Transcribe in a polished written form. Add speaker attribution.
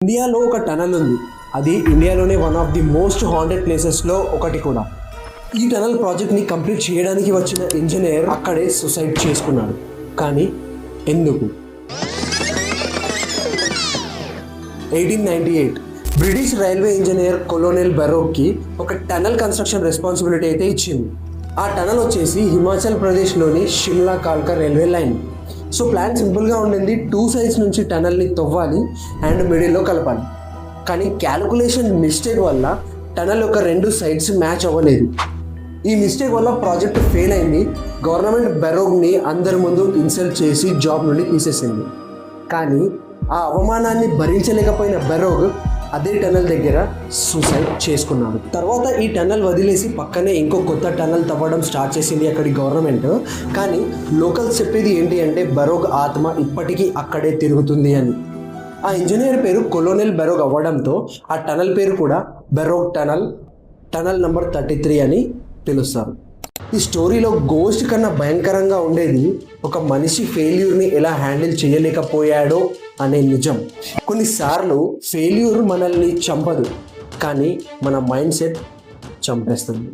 Speaker 1: ఇండియాలో ఒక టనల్ ఉంది. అది ఇండియాలోనే one of the most haunted ప్లేసెస్లో ఒకటి కూడా. ఈ టనల్ ప్రాజెక్ట్ని కంప్లీట్ చేయడానికి వచ్చిన ఇంజనీర్ అక్కడే సూసైడ్ చేసుకున్నాడు. కానీ ఎందుకు? 1898 బ్రిటిష్ రైల్వే ఇంజనీర్ కొలోనెల్ బెరోగ్కి ఒక టనల్ కన్స్ట్రక్షన్ రెస్పాన్సిబిలిటీ అయితే ఇచ్చింది. ఆ టనల్ వచ్చేసి హిమాచల్ ప్రదేశ్లోని షిమ్లా కాల్కా రైల్వే లైన్. సో ప్లాన్ సింపుల్గా ఉండింది. 2 సైడ్స్ నుంచి టనల్ని తవ్వాలి అండ్ మిడిల్లో కలపాలి. కానీ క్యాలిక్యులేషన్ మిస్టేక్ వల్ల టనల్ యొక్క 2 సైడ్స్ మ్యాచ్ అవ్వలేదు. ఈ మిస్టేక్ వల్ల ప్రాజెక్ట్ ఫెయిల్ అయింది. గవర్నమెంట్ బెరోగ్ని అందరి ముందు ఇన్సల్ట్ చేసి జాబ్ నుండి తీసేసింది. కానీ ఆ అవమానాన్ని భరించలేకపోయిన బెరోగ్ అదే టనల్ దగ్గర సూసైడ్ చేసుకున్నాడు. తర్వాత ఈ టనల్ వదిలేసి పక్కనే ఇంకో కొత్త టనల్ తవ్వడం స్టార్ట్ చేసింది అక్కడి గవర్నమెంట్. కానీ లోకల్స్ చెప్పేది ఏంటి అంటే బెరోగ్ ఆత్మ ఇప్పటికీ అక్కడే తిరుగుతుంది అని. ఆ ఇంజనీర్ పేరు కొలోనెల్ బెరోగ్ అవ్వడంతో ఆ టనల్ పేరు కూడా బెరోగ్ టనల్ నంబర్ 33 అని పిలుస్తారు. ఈ స్టోరీలో గోస్ట్ కన్నా భయంకరంగా ఉండేది ఒక మనిషి ఫెయిల్యూర్ని ఎలా హ్యాండిల్ చేయలేకపోయాడో అనే నిజం. కొన్నిసార్లు ఫెయిల్యూర్ మనల్ని చంపదు, కానీ మన మైండ్ సెట్ చంపేస్తుంది.